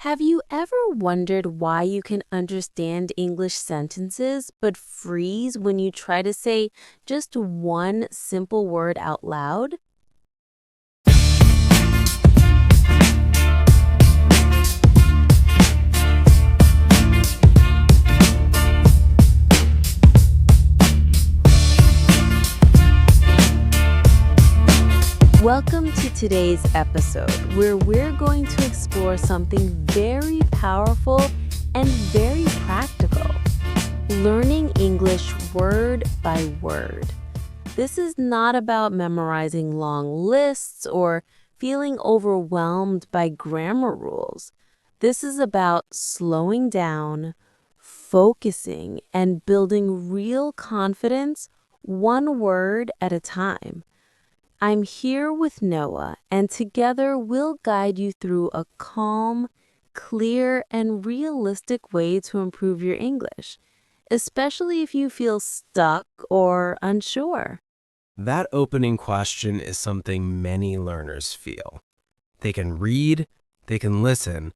Have you ever wondered why you can understand English sentences but freeze when you try to say just one simple word out loud? Welcome to today's episode, where we're going to explore something very powerful and very practical: learning English word by word. This is not about memorizing long lists or feeling overwhelmed by grammar rules. This is about slowing down, focusing, and building real confidence one word at a time. I'm here with Noah, and together we'll guide you through a calm, clear, and realistic way to improve your English, especially if you feel stuck or unsure. That opening question is something many learners feel. They can read, they can listen,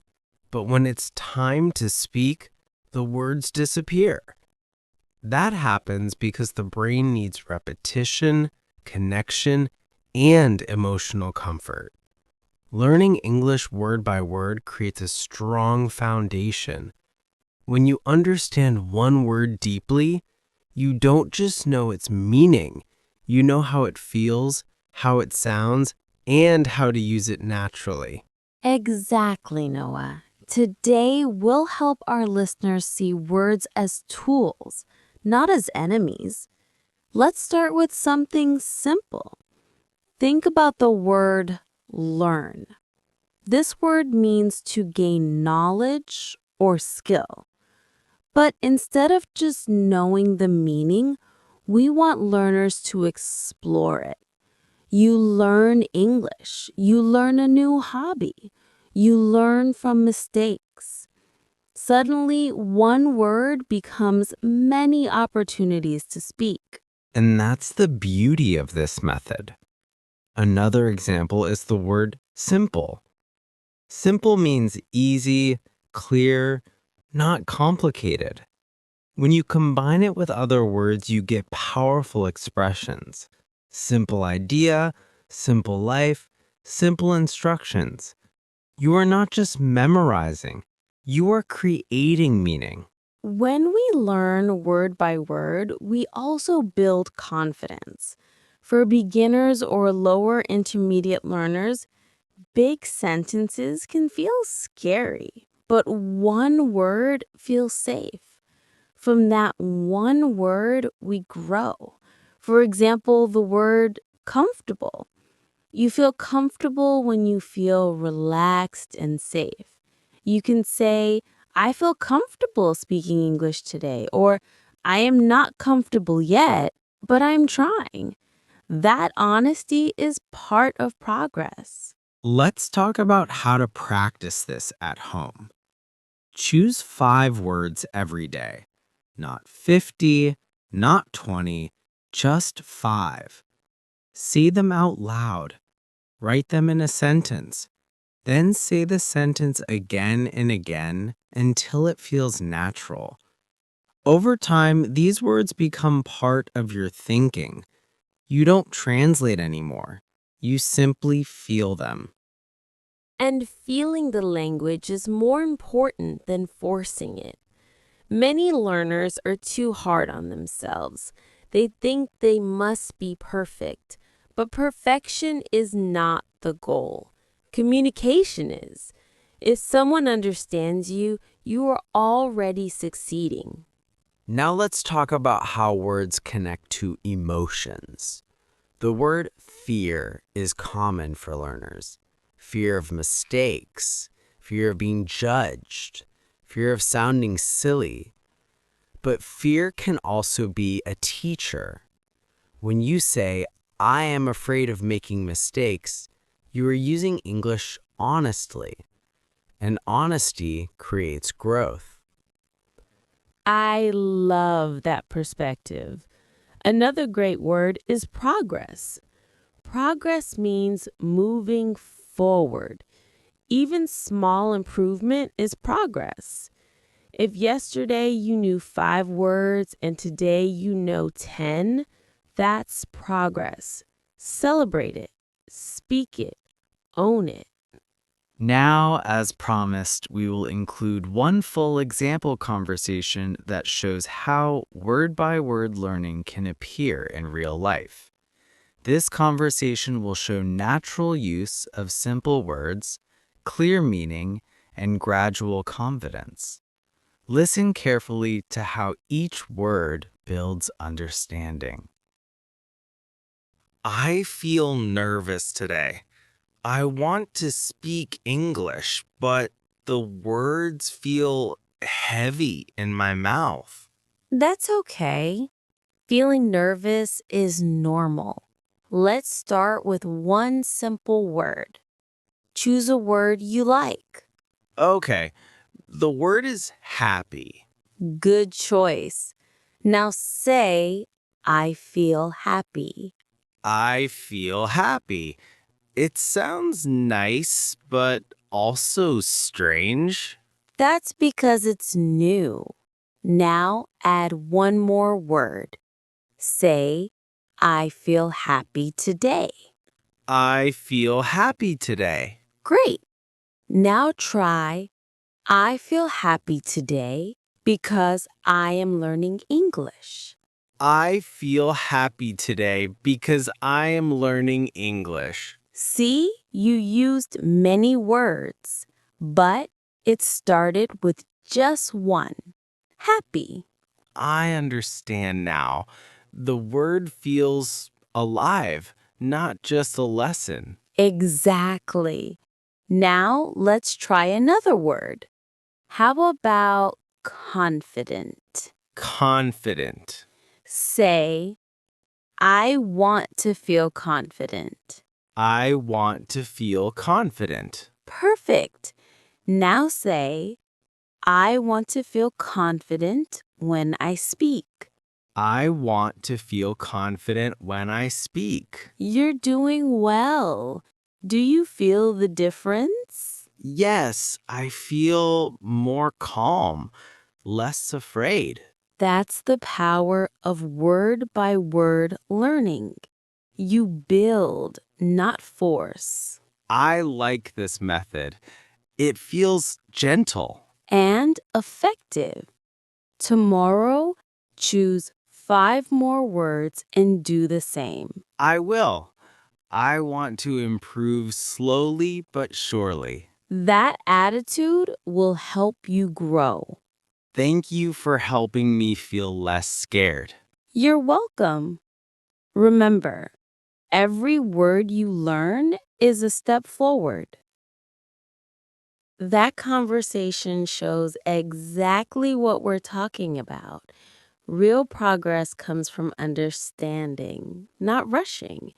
but when it's time to speak, the words disappear. That happens because the brain needs repetition, connection, and emotional comfort. Learning English word by word creates a strong foundation. When you understand one word deeply, you don't just know its meaning, you know how it feels, how it sounds, and how to use it naturally. Exactly, Noah. Today, we'll help our listeners see words as tools, not as enemies. Let's start with something simple. Think about the word learn. This word means to gain knowledge or skill. But instead of just knowing the meaning, we want learners to explore it. You learn English. You learn a new hobby. You learn from mistakes. Suddenly, one word becomes many opportunities to speak. And that's the beauty of this method. Another example is the word simple. Simple means easy, clear, not complicated. When you combine it with other words, you get powerful expressions. Simple idea, simple life, simple instructions. You are not just memorizing, you are creating meaning. When we learn word by word, we also build confidence. For beginners or lower intermediate learners, big sentences can feel scary, but one word feels safe. From that one word, we grow. For example, the word comfortable. You feel comfortable when you feel relaxed and safe. You can say, I feel comfortable speaking English today, or I am not comfortable yet, but I'm trying. That honesty is part of progress. Let's talk about how to practice this at home. Choose 5 words every day. Not 50, not 20, just 5. Say them out loud. Write them in a sentence. Then say the sentence again and again until it feels natural. Over time, these words become part of your thinking. You don't translate anymore. You simply feel them. And feeling the language is more important than forcing it. Many learners are too hard on themselves. They think they must be perfect, but perfection is not the goal. Communication is. If someone understands you, you are already succeeding. Now let's talk about how words connect to emotions. The word fear is common for learners. Fear of mistakes, fear of being judged, fear of sounding silly. But fear can also be a teacher. When you say, I am afraid of making mistakes, you are using English honestly. And honesty creates growth. I love that perspective. Another great word is progress. Progress means moving forward. Even small improvement is progress. If yesterday you knew 5 words and today you know 10, that's progress. Celebrate it, speak it, own it. Now, as promised, we will include one full example conversation that shows how word-by-word learning can appear in real life. This conversation will show natural use of simple words, clear meaning, and gradual confidence. Listen carefully to how each word builds understanding. I feel nervous today. I want to speak English, but the words feel heavy in my mouth. That's okay. Feeling nervous is normal. Let's start with one simple word. Choose a word you like. Okay, the word is happy. Good choice. Now say, I feel happy. I feel happy. It sounds nice, but also strange. That's because it's new. Now add one more word. Say, I feel happy today. I feel happy today. Great. Now try, I feel happy today because I am learning English. I feel happy today because I am learning English. See, you used many words, but it started with just one. Happy. I understand now. The word feels alive, not just a lesson. Exactly. Now let's try another word. How about confident? Confident. Say, I want to feel confident. I want to feel confident. Perfect. Now say, I want to feel confident when I speak. I want to feel confident when I speak. You're doing well. Do you feel the difference? Yes, I feel more calm, less afraid. That's the power of word by word learning. You build, not force. I like this method. It feels gentle. And effective. Tomorrow, choose 5 more words and do the same. I will. I want to improve slowly but surely. That attitude will help you grow. Thank you for helping me feel less scared. You're welcome. Remember, every word you learn is a step forward. That conversation shows exactly what we're talking about. Real progress comes from understanding, not rushing.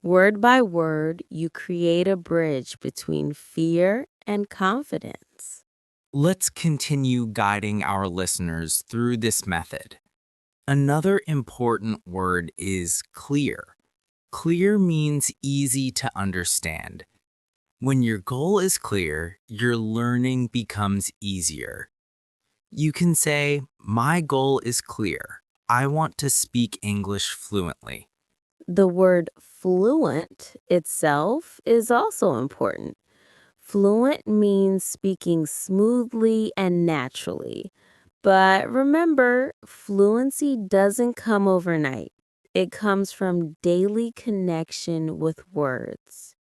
Word by word, you create a bridge between fear and confidence. Let's continue guiding our listeners through this method. Another important word is clear. Clear means easy to understand. When your goal is clear, your learning becomes easier. You can say, my goal is clear. I want to speak English fluently. The word fluent itself is also important. Fluent means speaking smoothly and naturally. But remember, fluency doesn't come overnight. It comes from daily connection with words.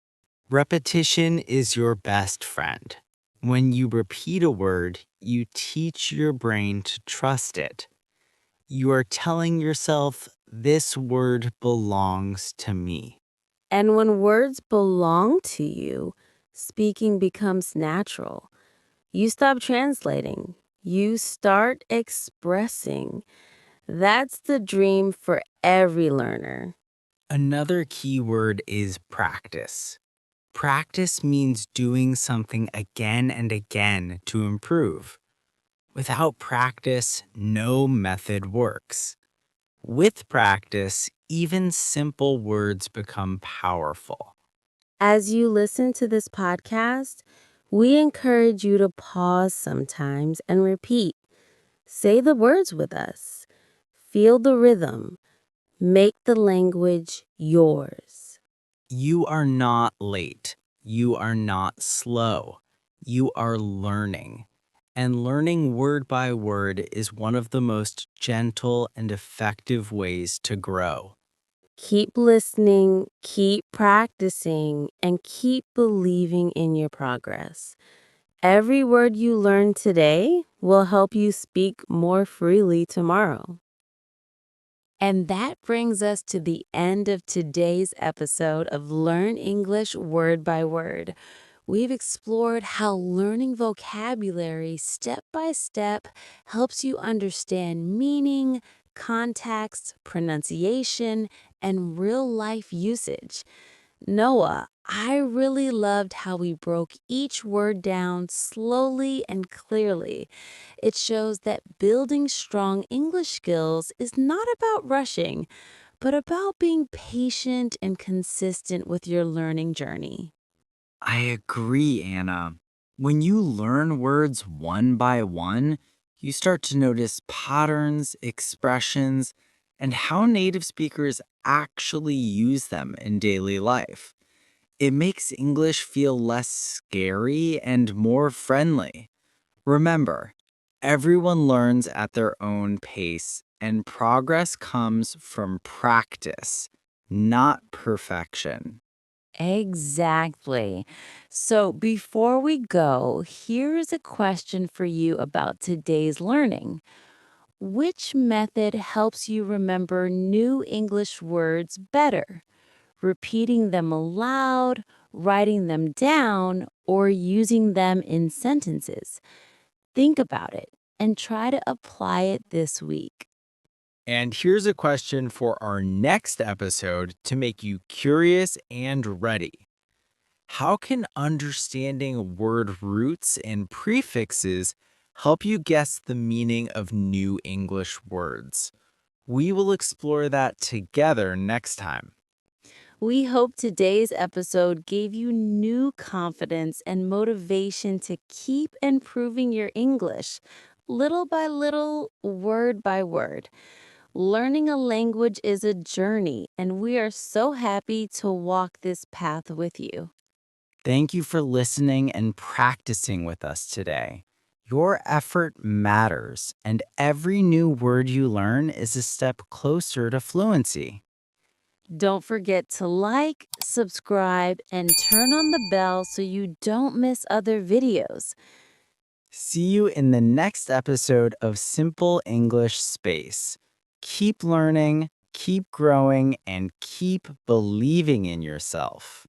Repetition is your best friend. When you repeat a word, you teach your brain to trust it. You are telling yourself, this word belongs to me. And when words belong to you, speaking becomes natural. You stop translating. You start expressing. That's the dream for every learner. Another key word is practice. Practice means doing something again and again to improve. Without practice, no method works. With practice, even simple words become powerful. As you listen to this podcast, We encourage you to pause sometimes and repeat. Say the words with us. Feel the rhythm. Make the language yours. You are not late. You are not slow. You are learning. And learning word by word is one of the most gentle and effective ways to grow. Keep listening, keep practicing, and keep believing in your progress. Every word you learn today will help you speak more freely tomorrow. And that brings us to the end of today's episode of Learn English Word by Word. We've explored how learning vocabulary step by step helps you understand meaning, context, pronunciation, and real life usage. Noah, I really loved how we broke each word down slowly and clearly. It shows that building strong English skills is not about rushing, but about being patient and consistent with your learning journey. I agree, Anna. When you learn words one by one, you start to notice patterns, expressions, and how native speakers actually use them in daily life. It makes English feel less scary and more friendly. Remember, everyone learns at their own pace, and progress comes from practice, not perfection. Exactly. So before we go, here is a question for you about today's learning. Which method helps you remember new English words better? Repeating them aloud, writing them down, or using them in sentences? Think about it and try to apply it this week. And here's a question for our next episode to make you curious and ready. How can understanding word roots and prefixes help you guess the meaning of new English words? We will explore that together next time. We hope today's episode gave you new confidence and motivation to keep improving your English, little by little, word by word. Learning a language is a journey, and we are so happy to walk this path with you. Thank you for listening and practicing with us today. Your effort matters, and every new word you learn is a step closer to fluency. Don't forget to like, subscribe, and turn on the bell so you don't miss other videos. See you in the next episode of Simple English Space. Keep learning, keep growing, and keep believing in yourself.